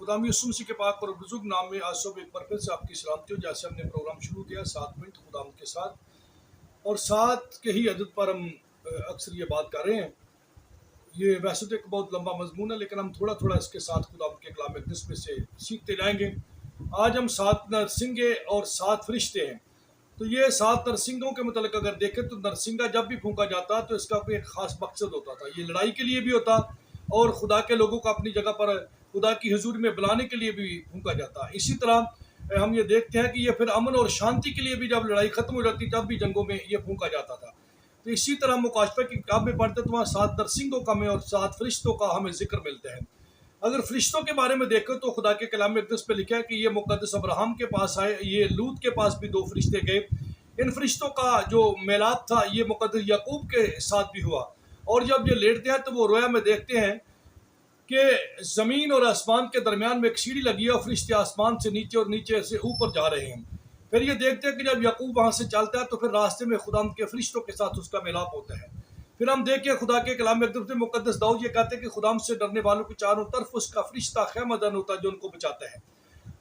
खुदा यीशु मसीह के पाक और बुजुर्ग नाम में आज सुबह एक बार फिर से आपकी सलामती हो। जैसे हमने प्रोग्राम शुरू किया 7 मिनट खुदा के साथ और साथ के ही अदद पर हम अक्सर ये बात कर रहे हैं। ये वैसे तो एक बहुत लंबा मजमून है, लेकिन हम थोड़ा थोड़ा इसके साथ खुदा के कलाम अक़दस में से सीखते जाएंगे। आज हम 7 नरसिंगे और 7 फरिश्ते हैं। तो ये 7 नरसिंगों के मतलब अगर देखें तो नरसिंगा जब भी फूंका जाता तो इसका कोई एक खास मकसद होता था। ये लड़ाई के लिए भी होता और खुदा के लोगों को अपनी जगह पर खुदा की हुजूर में बुलाने के लिए भी फूंका जाता। इसी तरह हम ये देखते हैं कि ये फिर अमन और शांति के लिए भी जब लड़ाई खत्म हो जाती तब भी जंगों में ये फूंका जाता था। तो इसी तरह मुकाशफे की किताब में पढ़ते तो वहाँ 7 नरसिंगों का हमें और 7 फरिश्तों का हमें जिक्र मिलते हैं। अगर फरिश्तों के बारे में देखें तो खुदा के कलाम अक़दस पे लिखा है कि ये मुक़द्दस अब्राहम के पास आए, ये लूत के पास भी 2 फरिश्ते गए। इन फरिश्तों का जो मेलाप था ये मुक़द्दस याकूब के साथ भी हुआ। और जब ये लेटते हैं तो वो रोया में देखते हैं कि ज़मीन और आसमान के दरमियान में एक सीढ़ी लगी है और फरिश्ते आसमान से नीचे और नीचे से ऊपर जा रहे हैं। फिर ये देखते हैं कि जब याकूब वहाँ से चलता है तो फिर रास्ते में खुदा के फरिश्तों के साथ उसका मिलाप होता है। फिर हम देखिए खुदा के कलाम में एकदम से मुक़द्दस दाऊद ये कहते हैं कि खुदा से डरने वालों के चारों तरफ उसका फरिश्ता ख़ैमदन होता है जो उनको बचाता है।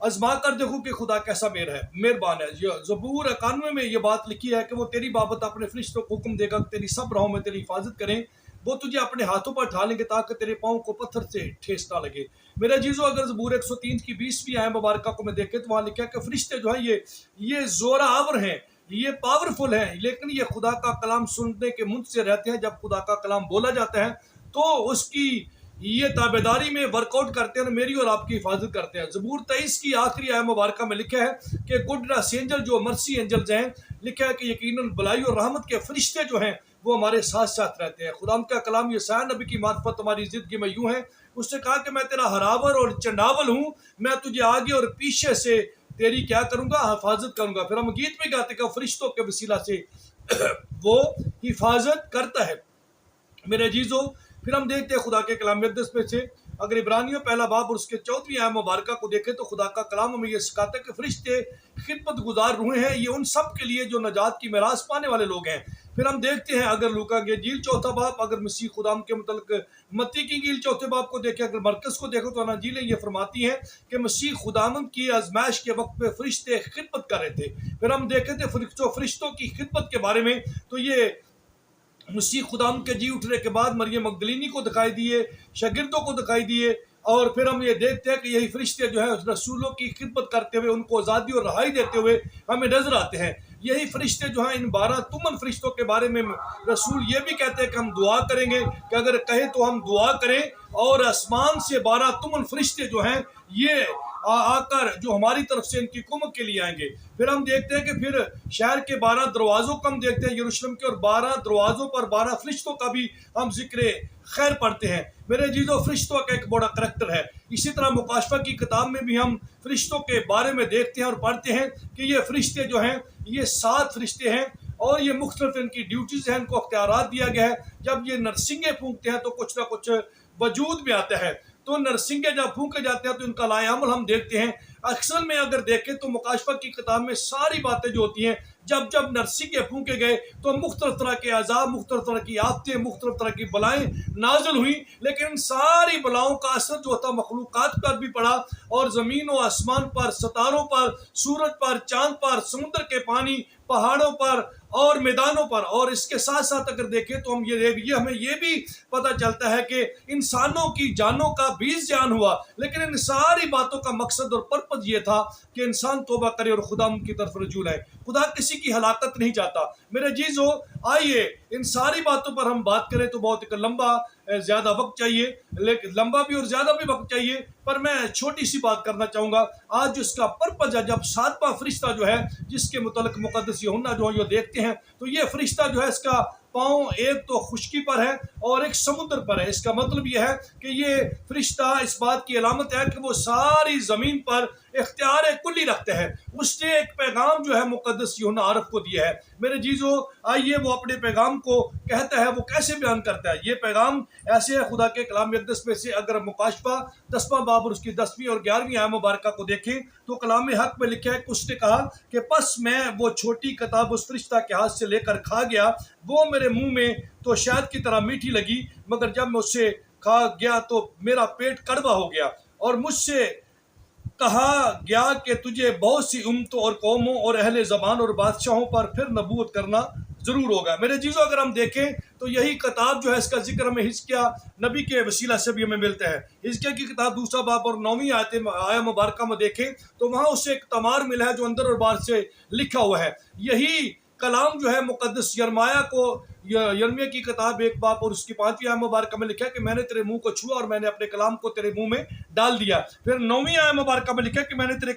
आजमा कर देखो कि खुदा कैसा मेहरबान है। ज़बूर 91 में ये बात लिखी है कि वो तेरी बाबत अपने फरिश्तों को हुक्म देगा कि तेरी सब राहों में तेरी हिफाजत करें। वो तुझे अपने हाथों पर उठा लेंगे ताकि तेरे पाँव को पत्थर से ठेस ना लगे। मेरे जीजो अगर ज़बूर 103 की 20वीं आयत मुबारक को मैं देखे तो वहाँ लिखा है कि फरिश्ते जो है ये ज़ोरावर हैं, ये पावरफुल हैं, लेकिन ये खुदा का कलाम सुनने के मुंह से रहते हैं। जब खुदा का कलाम बोला जाता है तो उसकी ये ताबेदारी में वर्कआउट करते हैं, मेरी और आपकी हिफाजत करते हैं। ज़बूर 23 की आखिरी आयत मुबारक में लिखा है कि गुडनेस एंजल जो मर्सी एंजल्स हैं, लिखा है कि यकीनन भलाई और रहमत के फरिश्ते जो हैं वो हमारे साथ साथ रहते हैं। खुदा का कलाम यशायाह नबी की मार्फत हमारी ज़िंदगी में यूं है, उसने कहा कि मैं तेरा हरावर और चंडावल हूँ, मैं तुझे आगे और पीछे से तेरी क्या करूँगा, हिफाजत करूँगा। फिर हम गीत में गाते कि फरिश्तों के वसीला से वो हिफाजत करता है। मेरे जीजो फिर हम देखते हैं खुदा के कलाम अक़दस में से अगर इब्रानियों पहला बाब और उसके 4वीं आयत मुबारक को देखें तो खुदा का कलाम हमें यह सिखाता है कि फरिश्ते खिदमत गुजार रूहें हैं, ये उन सब के लिए जो नजात की मिरास पाने वाले लोग हैं। फिर हम देखते हैं अगर लूका की इंजील 4था बाब, अगर मसीह खुदाम के मतलब मत्ती की इंजील 4थे बाब को देखें, अगर मरकज़ को देखो तो अंजीलें ये फरमाती हैं कि मसीह खुदाम की आजमाइश के वक्त पे फरिश्ते खिदमत कर रहे थे। फिर हम देखे थे फरिश्तों की खिदमत के बारे में तो ये मसीह खुदाम के जी उठने के बाद मरियम मगदलीनी को दिखाई दिए, शागिर्दों को दिखाई दिए। और फिर हम ये देखते हैं कि यही फरिश्ते जो है रसूलों की खिदमत करते हुए उनको आज़ादी और रहाई देते हुए हमें नजर आते हैं। यही फरिश्ते जो हैं इन 12 तुमन फरिश्तों के बारे में रसूल ये भी कहते हैं कि हम दुआ करेंगे कि अगर कहे तो हम दुआ करें और आसमान से 12 तुमन फरिश्ते जो हैं ये आकर जो हमारी तरफ से इनकी कुमक के लिए आएंगे। फिर हम देखते हैं कि फिर शहर के 12 दरवाज़ों को हम देखते हैं यरूशलेम के, और 12 दरवाज़ों पर 12 फरिश्तों का भी हम जिक्र खैर पढ़ते हैं। मेरे जीजो फरिश्तों का एक बड़ा करैक्टर है। इसी तरह मुकाशफा की किताब में भी हम फरिश्तों के बारे में देखते हैं और पढ़ते हैं कि ये फरिश्ते जो हैं ये 7 फरिश्ते हैं और ये मुख्तलिफ इनकी ड्यूटीज़ हैं, इनको अख्तियारात दिया गया है। जब ये नरसिंगे फूंकते हैं तो कुछ ना कुछ वजूद में आता है। तो नरसिंगे जब फूंके जाते हैं तो इनका लायामल हम देखते हैं। अक्सर में अगर देखें तो मुकाशफा की किताब में सारी बातें जो होती हैं, जब जब नरसिंगे फूंके गए तो मुख्तलिफ तरह के अज़ाब, मुख्तलिफ तरह की आफतें, मुख्तलिफ तरह की बलाएँ नाज़िल हुई, लेकिन इन सारी बलाओं का असर जो था मखलूक़ात पर भी पड़ा और ज़मीन व आसमान पर, सितारों पर, सूरज पर, चाँद पर, समुद्र के पानी, पहाड़ों पर और मैदानों पर। और इसके साथ साथ अगर देखें तो हम हमें ये भी पता चलता है कि इंसानों की जानों का 20 जान हुआ, लेकिन इन सारी बातों का मकसद और पर्पज़ ये था कि इंसान तौबा करे और खुदा की तरफ रजू लाए। खुदा किसी की हलाकत नहीं चाहता। मेरे जीजो आइए इन सारी बातों पर हम बात करें तो बहुत एक लंबा ज़्यादा वक्त चाहिए, लेकिन लंबा भी और ज़्यादा भी वक्त चाहिए, पर मैं छोटी सी बात करना चाहूँगा। आज जो इसका पर्पज़ है, जब 7वां फरिश्ता जो है जिसके मुतल्लिक़ मुक़द्दस यूहन्ना जो है देखते हैं तो ये फरिश्ता जो है इसका पाँव एक तो खुशकी पर है और एक समुद्र पर है। इसका मतलब यह है कि ये फरिश्ता इस बात की अलामत है कि वो सारी ज़मीन पर इख्तियार कुल्ली रखते हैं। उसने एक पैगाम जो है मुक़द्दस यूहन्ना आरफ को दिया है। मेरे जीजो आइए वो अपने पैगाम को कहता है, वो कैसे बयान करता है। ये पैगाम ऐसे है खुदा के कलाम अक़दस में से अगर मुकाशफा 10वां बाब और उसकी 10वीं और 11वीं आयत मुबारक को देखें तो कलाम हक में लिखा है कि उसने कहा कि बस मैं वो छोटी किताब उस फरिश्ता के हाथ से लेकर खा गया, वो मेरे मुंह में तो शहद की तरह मीठी लगी, मगर जब मैं उससे खा गया तो मेरा पेट कड़वा हो गया और मुझसे کہا گیا کہ تجھے بہت سی امتوں اور قوموں اور اہل زبان اور بادشاہوں پر پھر نبوت کرنا ضرور ہوگا۔ میرے چیزوں اگر ہم دیکھیں تو یہی کتاب جو ہے اس کا ذکر ہمیں حزقیہ نبی کے وسیلہ سے بھی ہمیں ملتا ہے۔ حزقیہ کی کتاب 2 باب اور 9 آیہ مبارکہ میں دیکھیں تو وہاں اسے ایک تمار ملا ہے جو اندر اور باہر سے لکھا ہوا ہے۔ یہی کلام جو ہے مقدس یرمیہ کو یرمیہ کی کتاب 1 باب اور اس کی 5ویں آیہ مبارکہ میں لکھا ہے کہ میں نے تیرے منہ کو چھوا اور میں نے اپنے کلام کو تیرے منہ میں ڈال دیا۔ پھر 9ویں آیہ مبارکہ میں لکھا ہے کہ میں نے اپنے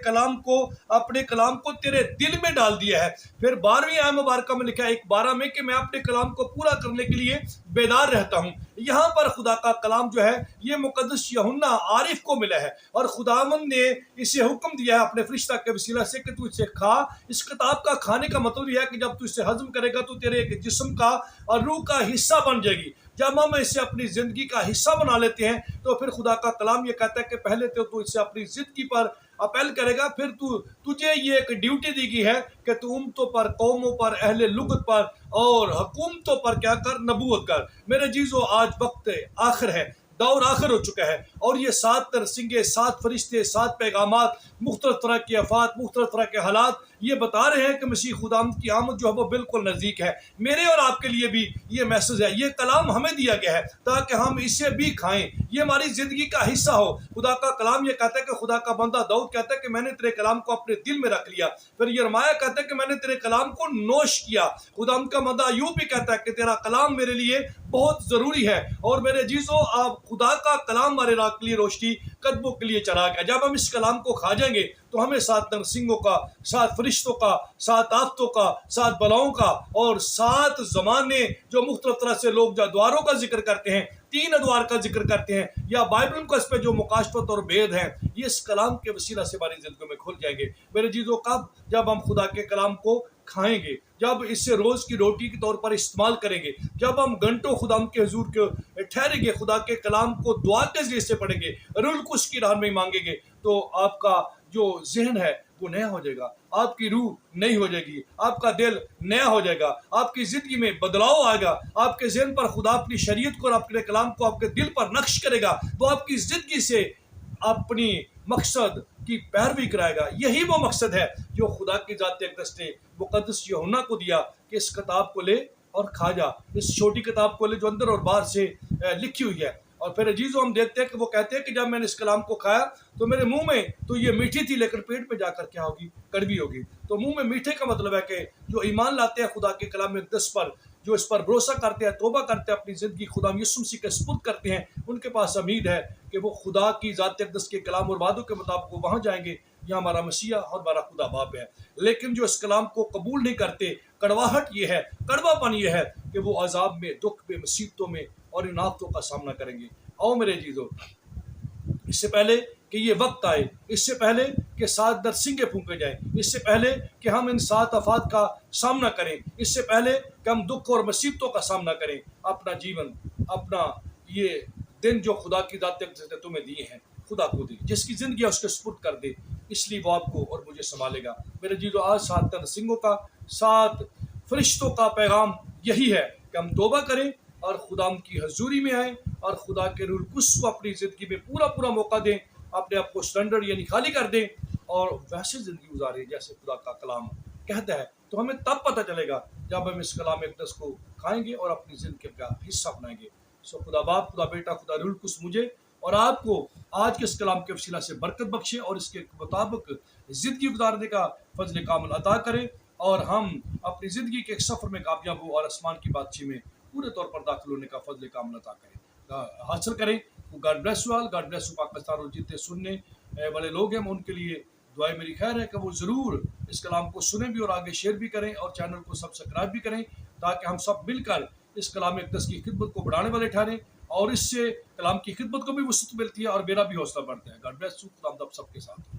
کلام کو تیرے دل میں ڈال دیا ہے۔ پھر 12ویں آیہ مبارکہ میں لکھا ہے 1:12 میں کہ میں اپنے کلام کو پورا کرنے کے لیے بیدار رہتا ہوں۔ یہاں پر خدا کا کلام جو ہے یہ مقدس یوحنا عارف کو ملا ہے اور خداوند نے اسے حکم دیا ہے اپنے فرشتہ کے وسیلہ سے کہ تو اسے کھا۔ اس کتاب کا کھانے کا مطلب یہ ہے کہ جب تو اسے ہضم کرے گا تو تیرے ایک جسم کا اور روح کا حصہ بن جائے گی۔ جب ہم اسے اپنی زندگی کا حصہ بنا لیتے ہیں تو پھر خدا کا کلام یہ کہتا ہے کہ پہلے تو اسے اپنی زندگی پر اپیل کرے گا، پھر تجھے یہ ایک ڈیوٹی دی گئی ہے کہ تو امتوں پر، قوموں پر، اہل لغت پر اور حکومتوں پر کیا کر، نبوت کر۔ میرے جیزو آج وقت آخر ہے، دور آخر ہو چکا ہے اور یہ 7 نرسنگے، 7 فرشتے، 7 پیغامات، مختلف طرح کی آفات، مختلف طرح کے حالات یہ بتا رہے ہیں کہ مسیح خداوند کی آمد جو ہے وہ بالکل نزدیک ہے۔ میرے اور آپ کے لیے بھی یہ میسج ہے، یہ کلام ہمیں دیا گیا ہے تاکہ ہم اسے بھی کھائیں، یہ ہماری زندگی کا حصہ ہو۔ خدا کا کلام یہ کہتا ہے کہ خدا کا بندہ داؤد کہتا ہے کہ میں نے تیرے کلام کو اپنے دل میں رکھ لیا۔ پھر یرمیہ کہتا ہے کہ میں نے تیرے کلام کو نوش کیا۔ خداوند کا بندہ ایوب بھی کہتا ہے کہ تیرا کلام میرے لیے بہت ضروری ہے۔ اور میرے جیزو آپ خدا کا کلام ہمارے راہ کے لیے روشنی، قدموں کے لیے چراغ ہے۔ جب ہم اس کلام کو کھا جائیں گے تو ہمیں 7 نرسنگوں کا، 7 فرشتوں کا، 7 آفتوں کا، 7 بلاؤں کا اور 7 زمانے جو مختلف طرح سے لوگ ادواروں کا ذکر کرتے ہیں، 3 ادوار کا ذکر کرتے ہیں یا بائبل کو اس پہ جو مکاشفت اور بید ہیں، یہ اس کلام کے وسیلہ سے ہماری زندگیوں میں کھل جائیں گے۔ میرے جیزو کب؟ جب ہم خدا کے کلام کو کھائیں گے، جب اسے روز کی روٹی کے طور پر استعمال کریں گے، جب ہم گھنٹوں خدا کے حضور کے ٹھہریں گے، خدا کے کلام کو دعا کے ذریعے سے پڑھیں گے، روح القدس کی رہنمائی مانگیں گے، تو آپ کا جو ذہن ہے وہ نیا ہو جائے گا، آپ کی روح نئی ہو جائے گی، آپ کا دل نیا ہو جائے گا، آپ کی زندگی میں بدلاؤ آئے گا، آپ کے ذہن پر خدا اپنی شریعت کو اور اپنے کلام کو آپ کے دل پر نقش کرے گا، وہ آپ کی زندگی سے اپنی مقصد کی پیروی کرائے گا۔ یہی وہ مقصد ہے جو خدا کی ذات اقدس نے مقدس یوحنا کو دیا کہ اس کتاب کو لے اور کھا جا، اس چھوٹی کتاب کو لے جو اندر اور باہر سے لکھی ہوئی ہے۔ اور پھر عزیزو ہم دیکھتے ہیں کہ وہ کہتے ہیں کہ جب میں نے اس کلام کو کھایا تو میرے منہ میں تو یہ میٹھی تھی لیکن پیٹ پہ جا کر کیا ہوگی؟ کڑوی ہوگی۔ تو منہ میں میٹھے کا مطلب ہے کہ جو ایمان لاتے ہیں خدا کے کلام اقدس پر، جو اس پر بھروسہ کرتے ہیں، توبہ کرتے ہیں، اپنی زندگی خدا یسوع مسیح کے سپرد کرتے ہیں، ان کے پاس امید ہے کہ وہ خدا کی ذات اقدس کے کلام اور وعدوں کے مطابق وہ وہاں جائیں گے جہاں ہمارا مسیح اور ہمارا خدا باپ ہے۔ لیکن جو اس کلام کو قبول نہیں کرتے، کڑواہٹ یہ ہے، کڑوا پن یہ ہے کہ وہ عذاب میں، دکھ میں، مصیبتوں میں اور ان آفتوں کا سامنا کریں گے۔ آؤ میرے عزیزو، اس سے پہلے کہ یہ وقت آئے، اس سے پہلے کہ 7 نرسنگیں پھونکے جائیں، اس سے پہلے کہ ہم ان 7 آفات کا سامنا کریں، اس سے پہلے کہ ہم دکھ اور مصیبتوں کا سامنا کریں، اپنا جیون، اپنا یہ دن جو خدا کی ذات اقدس نے تمہیں دیے ہیں، خدا کو دے، جس کی زندگی ہے اس کے سپرد کر دے، اس لیے وہ آپ کو اور مجھے سنبھالے گا۔ میرے جیزو آج 7 نرسنگوں کا، 7 فرشتوں کا پیغام یہی ہے کہ ہم توبہ کریں اور خدا کی حضوری میں آئیں اور خدا کے روح القدس کو اپنی زندگی میں پورا موقع دیں، اپنے آپ کو سرنڈر یعنی خالی کر دیں اور ویسے زندگی گزاریں جیسے خدا کا کلام کہتا ہے۔ تو ہمیں تب پتہ چلے گا جب ہم اس کلام اقدس کو کھائیں گے اور اپنی زندگی کا حصہ بنائیں گے۔ سو خدا باپ، خدا بیٹا، خدا روح القدس مجھے اور آپ کو آج کے اس کلام کے وسیلہ سے برکت بخشے اور اس کے مطابق زندگی گزارنے کا فضل کامل عطا کرے اور ہم اپنی زندگی کے ایک سفر میں کامیاب ہو اور آسمان کی بادشاہی میں پورے طور پر داخل ہونے کا فضل کامل عطا کریں، حاصل کریں۔ God bless you all, God bless you Pakistan, اور جتنے سننے والے لوگ ہیں ان کے لیے دعائیں میری خیر ہے کہ وہ ضرور اس کلام کو سنیں بھی اور آگے شیئر بھی کریں اور چینل کو سبسکرائب بھی کریں تاکہ ہم سب مل کر اس کلام اقدس کی خدمت کو بڑھانے والے ٹھہریں اور اس سے کلام کی خدمت کو بھی وسعت ملتی ہے اور میرا بھی حوصلہ بڑھتا ہے۔ گاڈ بلیس یو، خدا آپ سب کے ساتھ۔